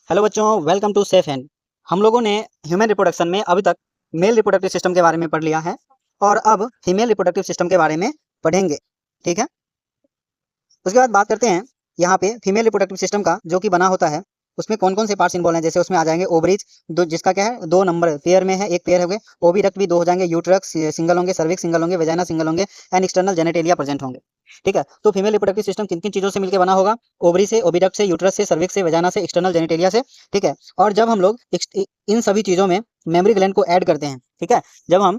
Hello बच्चों, welcome to safe hand. हम लोगों ने ह्यूमन रिप्रोडक्शन में अभी तक मेल रिप्रोडक्टिव सिस्टम के बारे में पढ़ लिया है और अब फीमेल रिप्रोडक्टिव सिस्टम के बारे में पढ़ेंगे। ठीक है, उसके बाद बात करते हैं यहाँ पे फीमेल रिप्रोडक्टिव सिस्टम का जो कि बना होता है उसमें कौन कौन से पार्ट्स इन्वॉल्व हैं। जैसे उसमें आ जाएंगे ओवरीज, दो जिसका क्या है दो नंबर पेयर में है, एक पेयर हो गए। ओविडक्ट भी दो हो जाएंगे, यूट्रक्स सिंगल होंगे, सर्विक्स सिंगल होंगे, वेजाइना सिंगल होंगे एंड एक्सटर्नल जेनेटेलिया प्रेजेंट होंगे। ठीक है, तो फीमेल रिप्रोडक्टिव सिस्टम किन किन चीजों से मिलकर बना होगा? ओवरी से, ओविडक्ट से, यूट्रस से, सर्विक्स से, वेजाइना से, एक्सटर्नल जेनेटेलिया से। ठीक है, और जब हम लोग इन सभी चीजों में मेमोरी ग्लैंड को ऐड करते हैं, ठीक है, जब हम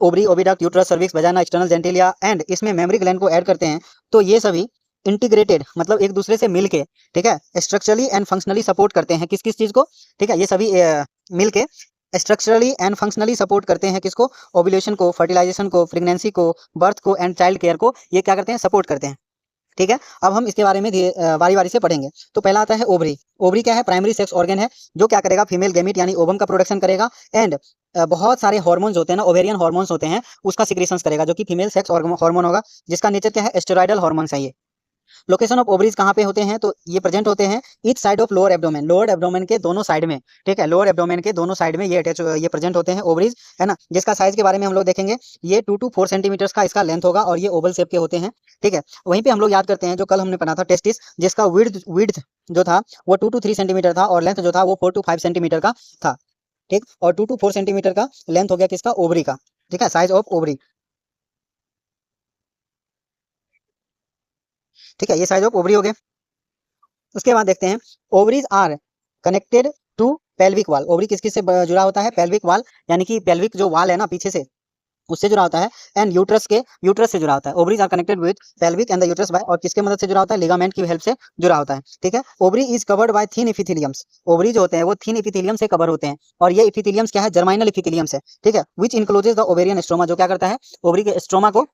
ovary, oviduct, uterus, cervix, vagina, external genitalia and इसमें मेमोरी ग्लैंड को ऐड करते हैं, तो ये सभी इंटीग्रेटेड मतलब एक दूसरे से मिलके, ठीक है, स्ट्रक्चरली एंड फंक्शनली सपोर्ट करते हैं किस किस चीज को? ठीक है, ये सभी मिलके स्ट्रक्चरली एंड फंक्शनली सपोर्ट करते हैं किसको? ओव्यूलेशन को, फर्टिलाइजेशन को, प्रेगनेंसी को, बर्थ को एंड चाइल्ड केयर को, ये क्या करते हैं? सपोर्ट करते हैं। ठीक है, अब हम इसके बारे में बारी बारी से पढ़ेंगे। तो पहला आता है ओवरी। ओवरी क्या है? प्राइमरी सेक्स ऑर्गन है जो क्या करेगा? फीमेल गैमीट यानी ओवम का प्रोडक्शन करेगा एंड बहुत सारे हार्मोन्स होते हैं ना, ओवेरियन हार्मोन्स होते हैं, उसका सिक्रीशंस करेगा जो कि फीमेल सेक्स हार्मोन होगा, जिसका नेचर क्या है? स्टेरॉइडल हार्मोन्स है ये। लोकेशन ऑफ ओवरीज कहाँ पे होते हैं? तो ये प्रेजेंट होते हैं each side of lower abdomen, lower abdomen के दोनों साइड में। ठीक है, लोअर एब्डोमेन के दोनों साइड में ये प्रेजेंट होते हैं ओवरीज, है ना, जिसका साइज के बारे में हम लोग देखेंगे। ये 2 to 4 सेंटीमीटर का इसका लेंथ होगा और ये ओवल शेप के होते हैं। ठीक है, वहीं पे हम लोग याद करते हैं जो कल हमने पढ़ा था टेस्टिस, जिसका विड्थ जो था वो 2 to 3 सेंटीमीटर था और लेंथ जो था वो 4 to 5 सेंटीमीटर का था। ठीक, और 2 to 4 सेंटीमीटर का लेंथ हो गया किसका? ओवरी का। ठीक है, साइज ऑफ ओवरी। ठीक है, ये साइज ऑफ ओवरी हो गया। उसके बाद देखते हैं ovaries are connected to pelvic wall. Ovary किस किस से जुड़ा होता है? पेल्विक वाल, यानी कि पेल्विक जो वाल है ना पीछे से, उससे जुड़ा होता है। एंड यूट्रस से जुड़ा होता है। Ovaries are connected with pelvic and the uterus by, और किसके मदद से जुड़ा होता है? लिगामेंट की हेल्प से जुड़ा होता है। ठीक है, ovary is covered by thin epitheliums. Ovary जो होते हैं वो थिन इपिथेलियम से कवर होते हैं और ये इपिथेलियम्स क्या है? जर्माइनल इपिथेलियम्स है। ठीक है, विच इनक्लोजेस द ओवेरियन स्ट्रोमा, जो क्या करता है? ओवरी के स्ट्रोमा को,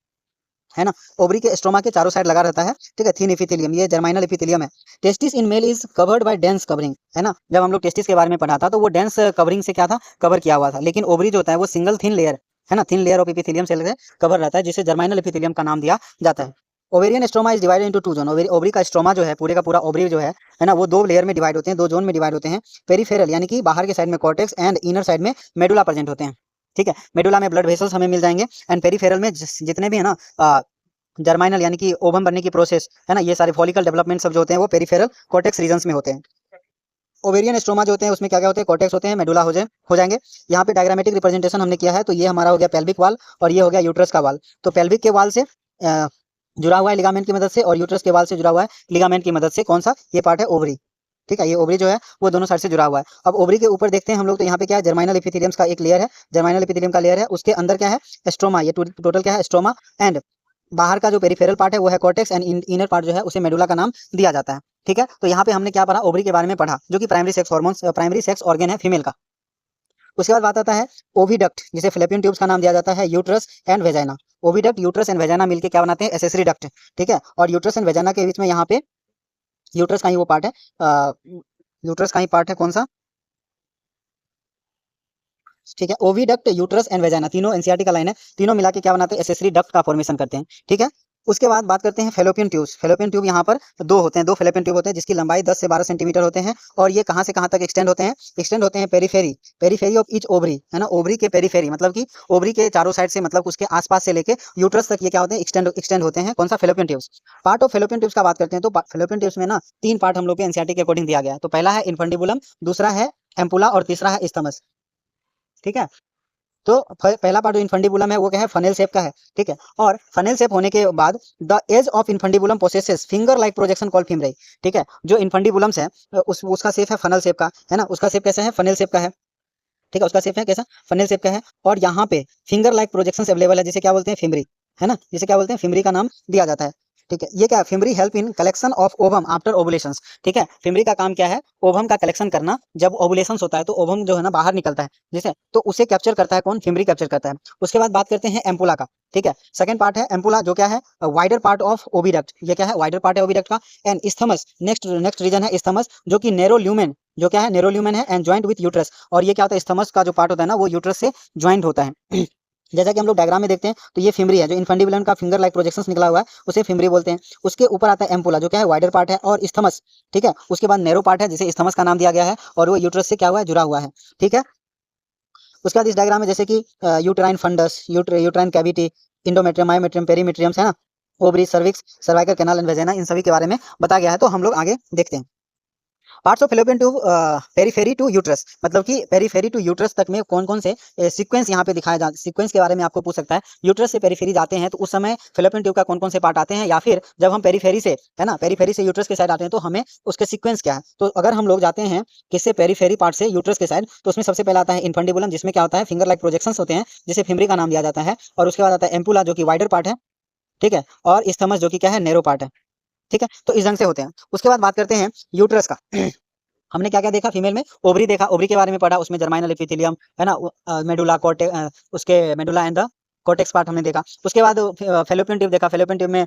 है ना, ओवरी के स्ट्रोमा के चारों साइड लगा रहता है। ठीक है, थिन एपिथेलियम, ये जर्माइनल एपिथेलियम है। Testis in male is covered by dense covering, है ना, जब हम लोग टेस्टिस के बारे में पढ़ा था तो वो डेंस कवरिंग से क्या था? कवर किया हुआ था। लेकिन ओवरी जो होता है वो सिंगल थिन लेयर, है ना, thin layer of epithelium cell से कवर रहता है, जिसे जर्माइनल एपिथेलियम का नाम दिया जाता है। Ovarian stroma is divided into 2 zone. Ovary का स्ट्रोमा जो है, पूरे का पूरा ओवरी जो है ना, वो 2 लेयर में डिवाइड होते हैं, 2 जोन में डिवाइड होते हैं। पेरिफेरल यानी कि बाहर के साइड में कॉर्टेक्स एंड इनर साइड में मेडुला प्रेजेंट होते हैं। ठीक है, मेडुला में ब्लड वेसल्स हमें मिल जाएंगे एंड पेरिफेरल में जितने भी है ना जर्माइनल यानी कि ओवम बनने की प्रोसेस, है ना, ये सारे फॉलिकल डेवलपमेंट सब जो होते हैं वो पेरिफेरल कॉर्टेक्स रीजन्स में होते हैं। ओवेरियन स्ट्रोमा जो होते हैं उसमें क्या क्या होते हैं? कॉर्टेक्स होते हैं, मेडुला हो जाएंगे। यहाँ पे डायग्रामेटिक रिप्रेजेंटेशन हमने किया है, तो ये हमारा हो गया पेल्विक वाल और ये हो गया यूट्रस का वाल। तो पेल्विक के वाल से जुड़ा हुआ है लिगामेंट की मदद से, और यूट्रस के वाल से जुड़ा हुआ है लिगामेंट की मदद से। कौन सा? ये पार्ट है ओवरी। ठीक है, ये ओवरी जो है वो दोनों साइड से जुड़ा हुआ है। अब ओवरी के ऊपर देखते हैं हम लोग, तो यहाँ पे क्या है? जर्माइनल एपिथेलियम्स का एक लेयर है, जर्माइनल एपिथेलियम का लेयर है, उसके अंदर क्या है? स्ट्रोमा। ये टोटल क्या है? स्ट्रोमा। एंड बाहर का जो पेरिफेरल पार्ट है वो है कॉर्टेक्स एंड इनर पार्ट जो है उसे मेडुला का नाम दिया जाता है। ठीक है, तो यहाँ पे हमने क्या पढ़ा? ओवरी के बारे में पढ़ा, जो कि primary sex hormones, primary sex organ है फीमेल का। उसके बाद बात आता है ओविडक्ट, जिसे फ्लैपियन ट्यूब्स का नाम दिया जाता है, uterus and vagina. Oviduct, uterus and vagina मिलके क्या बनाते हैं? Accessory duct. ठीक है, और यूट्रस एंड वेजाइना के बीच में यहाँ पे यूट्रस का ही वो पार्ट है, यूट्रस का ही पार्ट है। कौन सा? ठीक है, ओविडक्ट, यूट्रस एंड वेजाइना, तीनों एनसीईआरटी का लाइन है, तीनों मिला के क्या बनाते हैं? एसेसरी डक्ट का फॉर्मेशन करते हैं। ठीक है, उसके बाद बात करते हैं फेलोपियन ट्यूब्स। फेलोपियन ट्यूब यहाँ पर दो होते हैं, दो फेलोपियन ट्यूब होते हैं जिसकी लंबाई 10 से 12 सेंटीमीटर होते हैं, और ये कहाँ से कहाँ तक एक्सटेंड होते हैं? एक्सटेंड होते हैं periphery, periphery of each ovary, है ना, ओवरी के पेरीफेरी, मतलब कि ओवरी के चारों साइड से, मतलब उसके आसपास से लेके यूट्रस तक ये क्या होते हैं? एक्सटेंड होते हैं। कौन सा? Fallopian tubes. Part of fallopian tubes का बात करते हैं, तो फेलोपियन ट्यूब्स में ना 3 पार्ट हम लोग के एनसीईआरटी के अकॉर्डिंग दिया गया है। तो पहला है इन्फंडिबुलम, दूसरा है एम्पुला और तीसरा है इस्थमस। ठीक है, तो पहला पार्ट जो इन्फंडिबुलम है वो क्या है? फनेल शेप का है। ठीक है, और फनेल शेप होने के बाद the edge of infundibulum possesses finger like projection called fimbriae. ठीक है, जो इन्फंडिबुलम्स है उसका शेप है फनल शेप का, है ना, उसका शेप कैसा है? फनेल शेप का है। ठीक है, उसका शेप है कैसा? फनेल शेप का है, और यहाँ पे फिंगर लाइक प्रोजेक्शन अवेलेबल है, जिसे क्या बोलते हैं? फिमरी, है ना, जिसे क्या बोलते हैं? फिमरी का नाम दिया जाता है। ठीक है, ये क्या है? Fimbriae help in collection of ovum after ovulations. ठीक है, फिमरी का काम क्या है? ओवम का कलेक्शन करना। जब ओवुलेशंस होता है तो ओवम जो है ना बाहर निकलता है, जिसे तो उसे कैप्चर करता है कौन? फिमरी कैप्चर करता है। उसके बाद बात करते हैं एम्पुला का। ठीक है, सेकंड पार्ट है एम्पुला, जो क्या है? Wider part of oviduct. ये क्या है? वाइडर पार्ट है ओविडक्ट का। एंड इस्थमस, नेक्स्ट रीजन है इस्थमस, जो कि नेरो ल्यूमेन, जो क्या है? नेरो ल्यूमेन है एंड ज्वाइंट विथ यूट्रस। और ये क्या होता है? इस्थमस का जो पार्ट होता है ना वो यूट्रस से ज्वाइंट होता है। जैसा कि हम लोग डायग्राम में देखते हैं, तो ये फिमरी है, जो इनफंडिबुलम का फिंगर लाइक प्रोजेक्शंस निकला हुआ है उसे फिमरी बोलते हैं। उसके ऊपर आता है एम्पुला, जो क्या है वाइडर पार्ट है, और इस्थमस, ठीक है। उसके बाद नैरो पार्ट है, जिसे इस्थमस का नाम दिया गया है, और वो यूट्रस से क्या हुआ है, जुड़ा हुआ है, ठीक है। उसके बाद इस डायग्राम में जैसे कि uterine fundus, uterine cavity, endometrium, myometrium, perimetriums है ना, ovary, cervix, cervical canal and vagina, इन सभी के बारे में बताया गया है। तो हम लोग आगे देखते हैं। Parts of fallopian tube periphery to uterus, मतलब कि पेरीफेरी टू यूट्रस तक में कौन कौन से सीक्वेंस यहाँ पे दिखाया जा, सीक्वेंस के बारे में आपको पूछ सकता है। यूट्रस से पेरीफेरी जाते हैं तो उस समय फेलोपियन ट्यूब का कौन कौन से पार्ट आते हैं, या फिर जब हम पेरीफेरी से, है ना, पेरीफेरी से यूट्रस के साइड आते हैं तो हमें उसके सीक्वेंस क्या है। तो अगर हम लोग जाते हैं किससे, पेरीफेरी पार्ट से यूट्रस के साइड, तो उसमें सबसे पहला आता है इनफंडिबुलम, जिसमें क्या होता है, फिंगर लाइक प्रोजेक्शंस होते हैं, जिसे फिमरी का नाम दिया जाता है। और उसके बाद आता है एम्पुला, जो कि वाइडर पार्ट है, ठीक है, और इस्थमस, जो कि क्या है, नैरो पार्ट है, ठीक है। तो इस ढंग से होते हैं। उसके बाद बात करते हैं यूट्रस का। हमने क्या क्या देखा, फीमेल में ओवरी देखा, ओवरी के बारे में पढ़ा, उसमें जर्माइनल एपिथेलियम, है ना, मेडुला कोर्टे, उसके medulla and the cortex part हमने देखा। उसके बाद फेलोपियन ट्यूब देखा, फेलोपियन ट्यूब में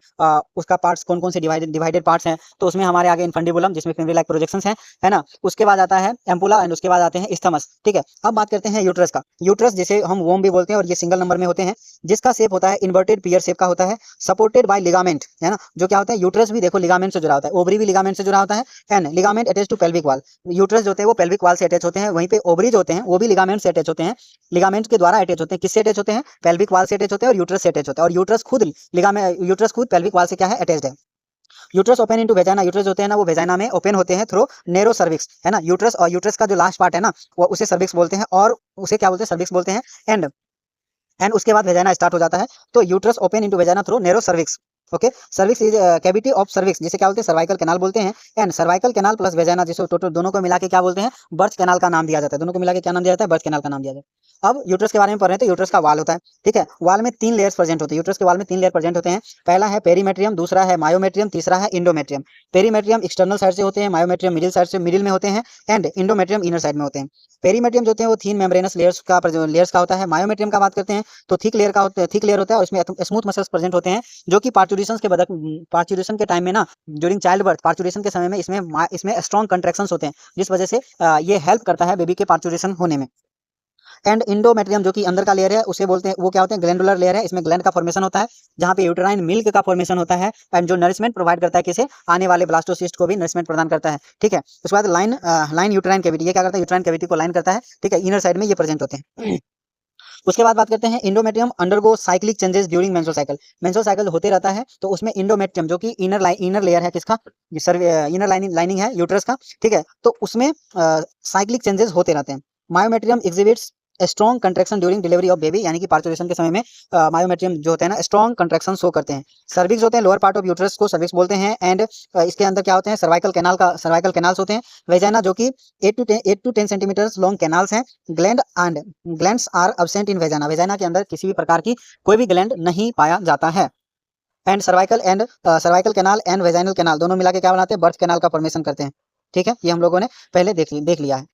उसका पार्ट्स कौन कौन से डिवाइडेड पार्ट्स हैं, तो उसमें हमारे आगे इनफंडिबुलम, जिसमें फिमरी लाइक प्रोजेक्शंस हैं, है ना। उसके बाद आता है एम्पुला, एंड उसके बाद आते हैं इस्थमस, ठीक है। अब बात करते हैं यूट्रस का। यूट्रस जिसे हम वोम भी बोलते हैं, और ये सिंगल नंबर में होते हैं, जिसका शेप होता है इन्वर्टेड पियर शेप का होता है, सपोर्टेड बाय लिगामेंट, है ना। जो क्या होता है, यूट्रस भी देखो लिगामेंट से जुड़ा होता है, ओवरी भी लिगामेंट से जुड़ा होता है, and ligament attach to pelvic wall. Uterus जो होते हैं वो पेल्विक वॉल से अटैच होते हैं, वहीं पे ओवरी जो होते हैं वो भी लिगामेंट से अटैच होते हैं, लिगामेंट के द्वारा अटैच होते हैं। किससे अटैच होते हैं, पेल्विक वॉल से अटैच होते हैं, और यूट्रस से अटैच होते हैं। और यूट्रस खुद पेल्विक वॉल से क्या है, अटैच्ड है। Uterus open into vagina, uterus होते हैं ना वो वेजाइना में ओपन होते हैं थ्रू नैरो सर्विक्स, है ना। यूट्रस, और यूट्रस का जो लास्ट पार्ट है ना, वो उसे सर्विक्स बोलते हैं, और उसे क्या बोलते हैं, सर्विक्स बोलते हैं। एंड उसके बाद वेजाइना स्टार्ट हो जाता है। तो uterus open into vagina through narrow cervix, okay. Cervix is cavity of cervix, जिसे क्या बोलते हैं, सर्वाइकल कैनाल बोलते हैं। And cervical canal plus vagina, जिसे टोटल दोनों को मिला के क्या बोलते हैं, बर्थ कैनाल का नाम दिया जाता है। दोनों को मिला के क्या नाम दिया जाता है, बर्थ कैनाल का नाम दिया जाता है। अब यूट्रस के बारे में पढ़ रहे हैं, तो यूट्रस का वाल होता है, ठीक है। वाल में 3 लेयर्स प्रेजेंट होते हैं, यूट्रस के वाल में 3 लेयर प्रेजेंट होते हैं। पहला है पेरीमेट्रियम, दूसरा है मायोमेट्रियम, तीसरा है इंडोमेट्रियम। पेरीमेट्रियम एक्सटर्नल साइड से होते हैं, मायोमेट्रियम मिडिल साइड से, मिडिल में होते हैं, एंड इंडोमेट्रियम इनर साइड में होते हैं। पेरीमेट्रियम जो होते हैं वो थीन मेम्ब्रेनस लेयर्स का होता है। मायोमेट्रियम का बात करते हैं तो थिक लेयर होता है, और इसमें स्मूथ मसल्स प्रेजेंट होते हैं, जो कि पार्चुरेशन के टाइम में ना, ड्यूरिंग चाइल्ड बर्थ, पार्चुरेशन के समय में इसमें स्ट्रॉन्ग कंट्रैक्शंस होते हैं, जिस वजह से ये हेल्प करता है बेबी के पार्चुरेशन होने में। एंड इंडोमेट्रियम जो कि अंदर का लेयर है, उसे बोलते हैं, वो क्या होते हैं, ग्लैंडुलर लेयर है। इसमें ग्लैंड का फॉर्मेशन होता है, जहाँ पे यूटेराइन मिल्क का फॉर्मेशन होता है, एंड जो नरिशमेंट प्रोवाइड करता है किसे, आने वाले ब्लास्टोसिस्ट को भी नरिशमेंट प्रदान करता है, ठीक है। उसके बाद लाइन यूटेराइन कैविटी, ये क्या करता है, यूटेराइन कैविटी को लाइन करता है, ठीक है। इनर साइड में ये प्रेजेंट होते हैं। उसके बाद बात करते हैं endometrium undergo cyclic changes during menstrual cycle. Menstrual cycle होते रहता है, तो उसमें इंडोमेट्रियम जो कि इनर लेयर है किसका, इनर लाइनिंग है यूट्रस का, ठीक है। तो उसमें साइक्लिक चेंजेस होते रहते हैं। Myometrium exhibits strong contraction during delivery of baby, यानी कि पार्चुरेशन के समय में मायोमेट्रियम जो होते हैं ना, स्ट्रॉन्ग कंट्रैक्शन शो करते हैं। सर्विक्स होते हैं लोअर पार्ट ऑफ यूट्रस को सर्विक्स बोलते हैं, एंड इसके अंदर क्या होते हैं, सर्वाइकल कैनाल्स होते हैं। वेजाइना जो कि 8 to 10 सेंटीमीटर लॉन्ग कैनाल्स हैं। Glands are absent in vagina, vagina के अंदर किसी भी प्रकार की कोई भी ग्लैंड नहीं पाया जाता है। And cervical canal and vaginal canal दोनों मिला के क्या बनाते हैं, बर्थ कैनाल का फॉर्मेशन करते हैं, ठीक है। ये हम लोगों ने पहले देख लिया है।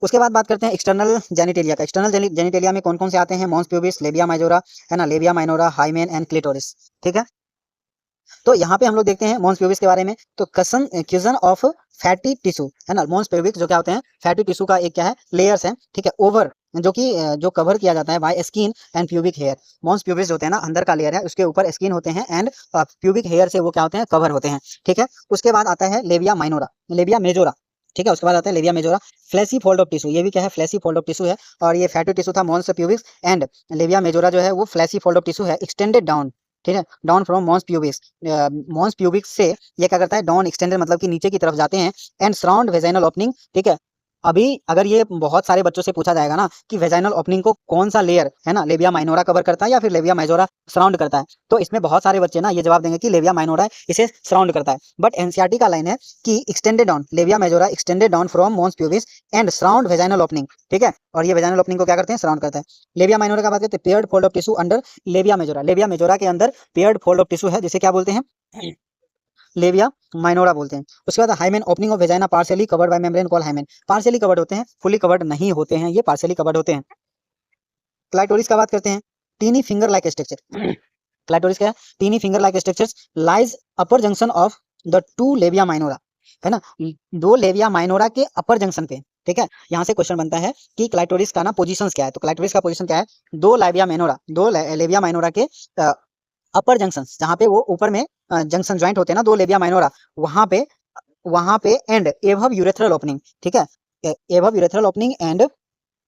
उसके बाद बात करते हैं एक्सटर्नल जेनिटेलिया का। एक्सटर्नल जेनिटेलिया में कौन कौन से आते हैं, मॉन्स प्यूबिस, लेबिया माइजोरा, है ना, labia minora, hymen and clitoris, ठीक है। तो यहाँ पे हम लोग देखते हैं मॉन्स प्यूबिस के बारे में। तो क्यूजन ऑफ फैटी टिश्यू, है ना, मॉन्स प्यूबिक जो क्या होते हैं, फैटी टिश्यू का एक क्या है, लेयर्स है, ठीक है, ओवर, जो कवर किया जाता है by skin and pubic hair. Mons pubis जो होते हैं ना, अंदर का लेयर है, उसके ऊपर स्किन होते हैं, एंड प्यूबिक हेयर से वो क्या होते हैं, कवर होते हैं, ठीक है। उसके बाद आता है लेबिया मेजोरा, ठीक है। उसके बाद आता है labia majora, fleshy fold of tissue, ये भी क्या है, फ्लैशी फोल्ड ऑफ टिश्यू है, और ये फैटी टिश्यू था मॉन्स प्यूबिक्स, एंड लेबिया मेजोरा जो है वो फ्लैशी फोल्ड ऑफ टिश्यू है, एक्सटेंडेड डाउन, ठीक है, डाउन फ्रॉम मॉन्स प्यूबिक्स से ये क्या करता है, डाउन एक्सटेंडेड मतलब कि नीचे की तरफ जाते हैं, एंड सराउंड वेजाइनल ओपनिंग, ठीक है। अभी अगर ये बहुत सारे बच्चों से पूछा जाएगा ना कि वेजाइनल ओपनिंग को कौन सा लेयर, है ना, लेबिया माइनोरा कवर करता है या फिर लेबिया मेजोरा सराउंड करता है, तो इसमें बहुत सारे बच्चे ना ये जवाब देंगे कि लेबिया माइनोरा इसे सराउंड करता है। बट एनसीईआरटी का लाइन है कि extended down, labia majora extended down from mons pubis and surround vaginal opening, ठीक है। और ये वेजाइनल ओपनिंग को क्या करते हैं, सराउंड करता है। लेबिया माइनोरा का बात करते हैं, paired fold of tissue under labia majora के अंदर पेयर्ड फोल्ड ऑफ टिश्यू है, जिसे क्या बोलते हैं, लेबिया माइनोरा बोलते हैं। उसके बाद hymen, opening of vagina partially covered by membrane called hymen, partially covered होते हैं, फुली कवर्ड नहीं होते हैं, ये पार्शियली कवर्ड होते हैं। क्लाइटोरिस का बात करते हैं, tiny finger like structure. Clitoris क्या है, tiny finger like structures lies upper junction of the two labia minora, है ना, दो लेबिया माइनोरा के अपर जंक्शन पे, ठीक है, यहाँ से क्वेश्चन बनता है कि क्लाइटोरिस का ना पोजीशन क्या है। तो क्लाइटोरिस का पोजीशन क्या है, दो लेबिया माइनोरा के अपर जंक्शन, जहाँ पे वो ऊपर में जंक्शन ज्वाइंट होते हैं ना दो लेबिया माइनोरा, वहां पे एंड एबव यूरेथ्रल ओपनिंग, ठीक है, above urethral opening and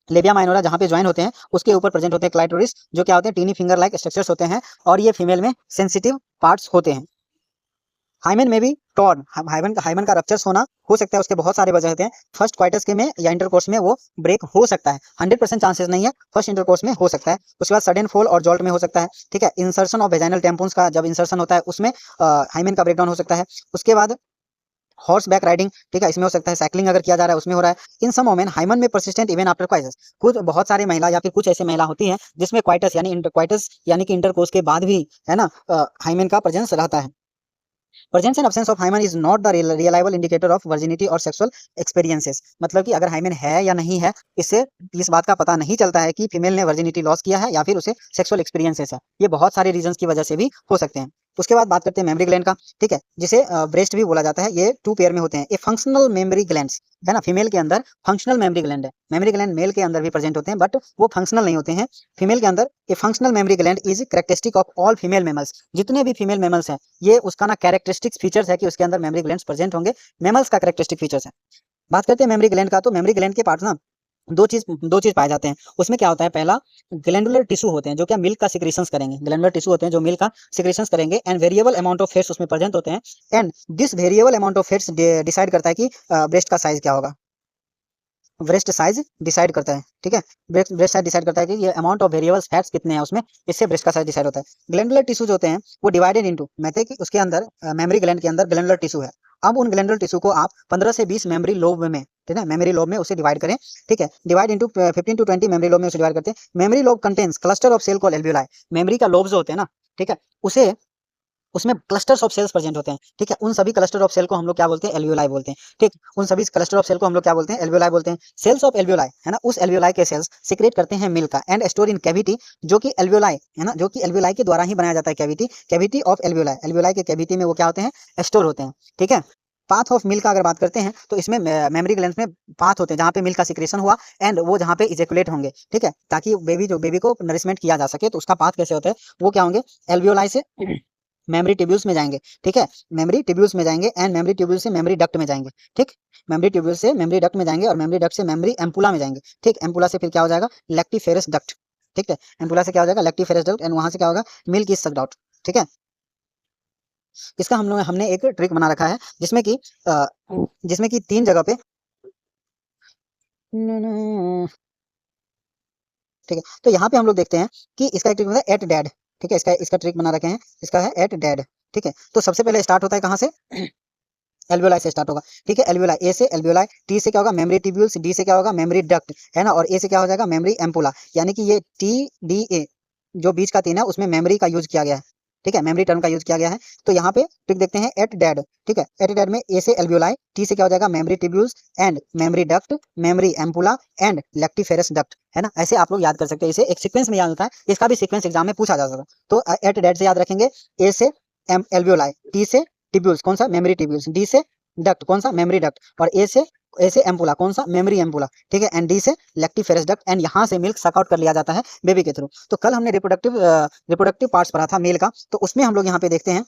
labia minora जहाँ पे ज्वाइन होते हैं उसके ऊपर प्रेजेंट होते हैं क्लाइटोरिस, जो क्या होते हैं, टीनी फिंगर लाइक स्ट्रक्चर्स होते हैं, और ये फीमेल में सेंसिटिव पार्ट्स होते हैं। हाइमेन में भी टॉर्न, हाइमेन का रप्चर्स होना हो सकता है, उसके बहुत सारे वजह होते हैं। फर्स्ट क्वाइटस के में या इंटरकोर्स में वो ब्रेक हो सकता है, 100% चांसेस नहीं है, फर्स्ट इंटरकोर्स में हो सकता है। उसके बाद सडन फॉल और जॉल्ट में हो सकता है, ठीक है। इंसर्शन ऑफ वेजाइनल टेम्पोन्स का जब इंसर्शन होता है उसमें हाइमेन का ब्रेकडाउन हो सकता है। उसके बाद हॉर्स बैक राइडिंग, ठीक है, इसमें हो सकता है। साइकिलिंग अगर किया जा रहा है उसमें हो रहा है। इन सम वोमेन हाइमन में परसिस्टेंट इवन आफ्टर क्वाइटस, कुछ बहुत सारी महिला या फिर कुछ ऐसी महिला होती हैं जिसमें क्वाइटस यानी कि इंटरकोर्स के बाद भी है ना हाइमेन का प्रेजेंस रहता है। Presence and absence of hymen is not the reliable indicator of virginity और सेक्सुअल एक्सपीरियंसेस, मतलब कि अगर हाइमन है या नहीं है, इससे इस बात का पता नहीं चलता है कि फीमेल ने वर्जिनिटी लॉस किया है या फिर उसे सेक्सुअल एक्सपीरियंसेस है। ये बहुत सारे रीजंस की वजह से भी हो सकते हैं। उसके बाद बात करते हैं मेमरी ग्लैंड का, ठीक है, जिसे ब्रेस्ट भी बोला जाता है। ये 2 पेयर में होते हैं। ये फंक्शनल मेमरी ग्लैंड्स है ना, फीमेल के अंदर फंक्शनल मेमरी ग्लैंड है। मेमरी ग्लैंड मेल के अंदर भी प्रेजेंट होते हैं बट वो फंक्शनल नहीं होते हैं। फीमेल के अंदर ये functional mammary gland is characteristic of all female mammals, जितने भी फीमेल मेमल्स हैं ये उसका ना कैरेक्टरिस्टिक फीचर्स है कि उसके अंदर मेमरी ग्लैंड्स प्रेजेंट होंगे, मेमल्स का कैरेक्टरिस्टिक फीचर्स है। बात करते हैं मेमरी ग्लैंड का, तो मेमरी ग्लैंड के पार्ट्स ना दो चीज पाए जाते हैं। उसमें क्या होता है, पहला ग्लैंडुलर टिश्यू होते हैं जो क्या मिल्क का सिक्रेशंस करेंगे, ग्लैंडुलर टिश्यू होते हैं जो मिल्क का सिक्रेशंस करेंगे, and variable amount of fats उसमें प्रेजेंट होते हैं। And this variable amount of fats decide करता है कि ब्रेस्ट का साइज क्या होगा, ब्रेस्ट साइज डिसाइड करता है, ठीक है। ब्रेस्ट साइज डिसाइड करता है कि ये अमाउंट ऑफ वेरिएबल फैट्स कितने हैं उसमें, इससे ब्रेस्ट का साइज डिसाइड होता है। ग्लैंडुलर टिश्यूज होते हैं वो डिवाइडेड इनटू, मतलब कि उसके अंदर मेमरी ग्लैंड के अंदर ग्लैंडुलर टिश्यू है। अब उन ग्लैंडुलर टिश्यू को आप 15 से 20 मेमरी लोब में, ठीक है, मेमरी लोब में उसे डिवाइड करें, ठीक है। Divide into 15 to 20 mammary lobe में उसे डिवाइड करते हैं। Mammary lobe contains cluster of cell called alveoli, mammary का लोब जो होते हैं ना, ठीक है, उसे उसमें क्लस्टर्स ऑफ सेल्स प्रेजेंट होते हैं, ठीक है। उन सभी क्लस्टर ऑफ सेल को हम लोग क्या बोलते हैं, एल्वियोलाई बोलते हैं, ठीक। उन सभी क्लस्टर ऑफ सेल को हम लोग क्या बोलते हैं, एल्वियोलाई बोलते हैं। सेल्स ऑफ एल्वियोलाई है ना, उस एल्वियोलाई के सेल्स सिक्रेट करते हैं मिल्क का एंड स्टोर इन कैविटी, जो कि एल्वियोलाई है ना, जो कि एल्वियोलाई के द्वारा ही बनाया जाता है। कैविटी ऑफ एल्वियोलाई, एल्वियोलाई के कैविटी में वो क्या होते हैं, स्टोर होते हैं, ठीक है। पाथ ऑफ मिल्क का अगर बात करते हैं तो इसमें मेमरी ग्लैंड्स में पाथ होते हैं जहाँ पे मिल्क का सिक्रेशन हुआ एंड वो जहाँ पे इजेकुलेट होंगे, ठीक है, ताकि बेबी को नरिशमेंट किया जा सके। तो उसका पाथ कैसे होता है, वो क्या होंगे, एल्वियोलाई से मेमरी ट्यूब्यूल्स में जाएंगे, ठीक है, मेमरी ट्यूब्यूल्स में जाएंगे एंड मेमरी ट्यूब्यूल से मेमरी डक्ट में जाएंगे, ठीक। मेमरी ट्यूब्यूल से मेमरी डक्ट में जाएंगे और मेमरी डक्ट से मेमरी एम्पुला में जाएंगे, ठीक। एम्पुला से फिर क्या हो जाएगा, लैक्टिफेरस डक्ट, ठीक है। एम्पुला से क्या हो जाएगा, लैक्टिफेरस डक्ट, एंड वहां से क्या होगा, मिल्क इज सक्ड आउट, ठीक है। इसका हमने एक ट्रिक बना रखा है जिसमें कि 3 जगह पे, ठीक है। तो यहाँ पे हम लोग देखते हैं कि इसका एक ट्रिक होता है एट डैड, ठीक है, इसका ट्रिक बना रखे हैं, इसका है एट डैड, ठीक है। तो सबसे पहले स्टार्ट होता है कहाँ से, एल्वियोलाई से स्टार्ट होगा, ठीक है। एल्वियोलाई, ए से एल्वियोलाई, टी से क्या होगा, मेमरी ट्यूब्यूल्स, डी से क्या होगा, मेमरी डक्ट है ना, और ए से क्या हो जाएगा, मेमरी एम्पुला, यानी कि ये टी डी ए जो बीच का 3 है उसमें मेमरी का यूज किया गया है, ठीक है, मेमरी टर्म का यूज किया गया है। तो यहाँ पे ट्रिक देखते हैं एट डैड, ठीक है। एट डैड में ए से एल्वियोलाई, टी से क्या हो जाएगा, memory tubules and mammary duct, mammary ampulla and lactiferous duct, है ना। ऐसे आप लोग याद कर सकते हैं, इसे एक सीक्वेंस में याद होता है, इसका भी सीक्वेंस एग्जाम में पूछा जा सकता है। तो एट डैड से याद रखेंगे, ए से एल्वियोलाई, टी से ट्यूब्यूल्स, कौन सा, मेमरी ट्यूब्यूल्स, डी से डक्ट, कौन सा, मेमरी डक्ट, और ए से एम्पुला, कौन सा, मेमरी एम्पुला, ठीक है, एंड डी से लैक्टिफेरस डक्ट, एंड यहाँ से मिल्क सक आउट कर लिया जाता है बेबी के थ्रू। तो कल हमने रिप्रोडक्टिव पार्ट्स पढ़ा था मेल का, तो उसमें हम लोग यहाँ पे देखते हैं,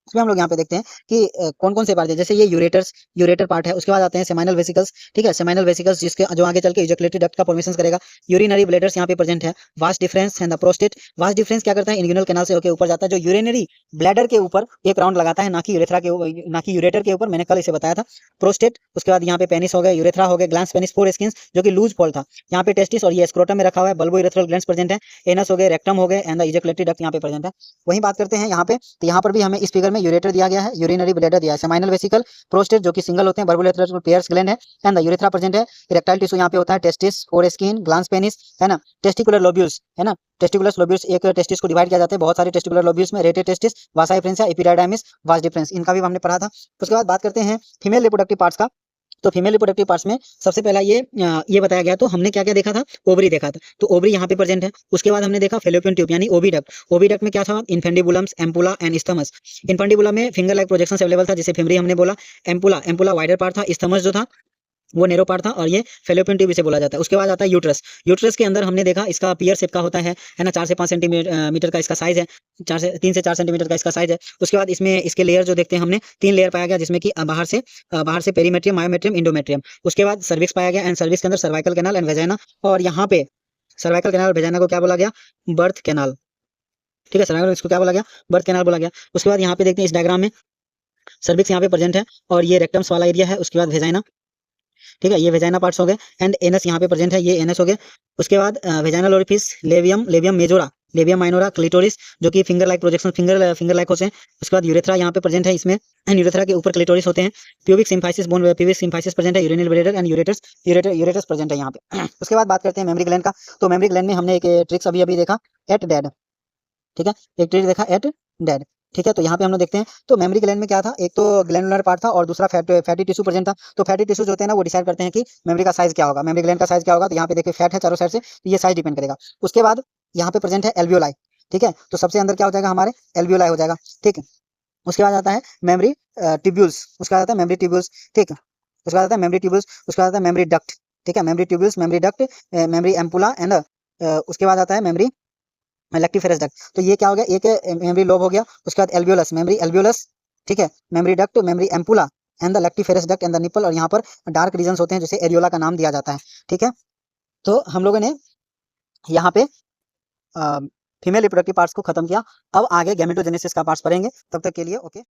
इसमें हम लोग यहाँ पे देखते हैं कि कौन कौन से पार्ट है। जैसे ये यूरेटर पार्ट है, उसके बाद आते हैं सेमाइनल वेसिकल्स, ठीक है, सेमाइनल वेसिकल्स जिसके जो आगे चल के इजैकुलेटरी डक्ट का फॉर्मेशन करेगा। यूरिनरी ब्लैडर्स यहाँ पे प्रेजेंट है। Vast difference and the prostate, vast difference क्या करता है, इन्ग्यूनल कैनाल से होकर ऊपर जाता है, जो यूरिनरी ब्लैडर के ऊपर एक राउंड लगाता है, ना कि यूरेथ्रा के ऊपर, ना कि यूरेटर के ऊपर, मैंने कल इसे बताया था। प्रोस्टेट, उसके बाद यहाँ पे पेनिस हो गए, यूरेथ्रा हो गए, ग्लैंस पेनिस, 4 स्किन्स जो कि लूज पॉल था, यहाँ पे टेस्टिस और ये स्क्रोटम में रखा हुआ है, बल्बो यूरेथ्रल ग्लैंड्स प्रेजेंट है, एनस हो गए, रेक्टम हो गए, एंड द इजैकुलेटरी डक्ट यहाँ पे प्रेजेंट है। वही बात करते हैं यहाँ पे, तो यहाँ पर भी हमें इस फिगर में यूरेटर दिया गया है, यूरिनरी ब्लैडर दिया है, सेमाइनल वेसिकल, प्रोस्टेट जो कि सिंगल होते हैं, बर्बुलेटर पेयर्स ग्लैंड है, एंड द यूरेथ्रा प्रेजेंट है। इरेक्टाइल टिश्यू यहाँ पे होता है, testis, four skin, glans penis, है ना, टेस्टिकुलर लोब्यूल्स, है ना, टेस्टिकुलर लोब्यूल्स, एक टेस्टिस को डिवाइड किया जाता है बहुत सारे टेस्टिकुलर लोब्यूल्स में, रेटे टेस्टिस, वासा डिफरेंस, एपिडाइडाइमिस, वास डिफरेंस, इनका भी हमने पढ़ा था। उसके बाद बात करते हैं फीमेल रिप्रोडक्टिव पार्ट्स का। तो फीमेल रिप्रोडक्टिव पार्ट्स में सबसे पहला ये बताया गया, तो हमने क्या क्या देखा था, ओवरी देखा था, तो ओवरी यहाँ पे प्रेजेंट है। उसके बाद हमने देखा फेलोपियन ट्यूब यानी ओविडक्ट, ओविडक्ट में क्या था, इन्फेंडिबुलम्स, एम्पुला एंड स्थमस। इन्फेंडिबुलम में फिंगर लाइक प्रोजेक्शन अवेलेबल था जिसे फेमरी हमने बोला। एम्पुला वाइडर पार्ट था, स्थमस जो था वो नैरो पार्ट था, और ये फेलोपियन ट्यूब इसे बोला जाता है। उसके बाद आता है यूट्रस। यूट्रस के अंदर हमने देखा इसका पियर शेप का होता है ना, 4 से 5 सेंटीमीटर का इसका साइज है, 3 से 4 सेंटीमीटर का इसका साइज है। उसके बाद इसमें इसके लेयर जो देखते हैं हमने 3 लेयर पाया गया, जिसमें कि बाहर से पेरीमेट्रियम, मायोमेट्रियम, इंडोमेट्रियम। उसके बाद सर्विक्स पाया गया, एंड सर्विक्स के अंदर सर्वाइकल कैनाल एंड वेजाइना, और यहाँ पे सर्वाइकल कैनाल वेजाइना को क्या बोला गया, बर्थ कैनाल। ठीक है, सर्वाइकल इसको क्या बोला गया, बर्थ कैनाल बोला गया। उसके बाद यहाँ पे देखते हैं इस डायग्राम में सर्विक्स यहाँ पे प्रेजेंट है, और ये रेक्टम्स वाला एरिया है। उसके बाद वेजाइना, ठीक है, ये वेजाइना पार्ट्स हो गए, एंड एनस यहाँ पे प्रेजेंट है, ये एनस हो गए। उसके बाद vaginal orifice, labium majora, labium minora, clitoris, जो कि finger like projection, finger like होते हैं। उसके बाद यूरेथ्रा यहाँ पे प्रेजेंट है इसमें, एंड यूरेथ्रा के ऊपर क्लिटोरिस होते हैं। Pubic symphysis, bone pubic symphysis present है, यूरिनल ब्लेडर एंड यूरेटस प्रेजेंट है यहाँ पे। उसके बाद बात करते हैं मेमोरी ग्लैंड का। तो मेमोरी ग्लैंड में हमने एक ट्रिक्स अभी अभी देखा, एट डेड, ठीक है, एक ट्रिक देखा एट डेड। ठीक है, तो यहाँ पे हम लोग देखते हैं, तो मेमोरी ग्लैंड में क्या था, एक तो ग्लैंडुलर पार्ट था और दूसरा फैटी टिश्यू प्रेजेंट था। तो फैटी टिश्यू जो होते हैं ना, वो डिसाइड करते हैं कि मेमोरी का साइज क्या होगा, मेमोरी ग्लैंड का साइज क्या होगा। तो यहाँ पे देखिए फैट है चारों साइड से, तो ये साइज डिपेंड करेगा। उसके बाद यहाँ पे प्रेजेंट है एल्वियोलाई, ठीक है, तो सबसे अंदर क्या हो जाएगा, हमारे एल्वियोलाई हो जाएगा। ठीक है, उसके बाद आता है मेमोरी ट्यूब्यूल्स, उसके बाद आता है मेमोरी ट्यूब्यूल्स। ठीक है, उसके बाद आता है मेमोरी ट्यूब्यूल्स, उसके बाद आता है मेमोरी डक्ट। ठीक है, mammary tubules, memory duct, mammary ampulla and उसके बाद आता है मेमोरी लेक्टिफेरस डक्ट। तो ये क्या हो गया, एक मेमोरी लोब हो गया। उसके बाद एल्वियोलस, मेमोरी एल्वियोलस, ठीक है, memory duct, mammary ampulla and the lactiferous duct and the nipple, और यहाँ पर डार्क रीजन्स होते हैं जिसे एरियोला का नाम दिया जाता है। ठीक है, तो हम लोगों ने यहाँ पे फीमेल रिप्रोडक्टिव पार्ट्स को खत्म किया। अब आगे गैमेटोजेनेसिस का पार्ट्स पढ़ेंगे, तब तक के लिए ओके।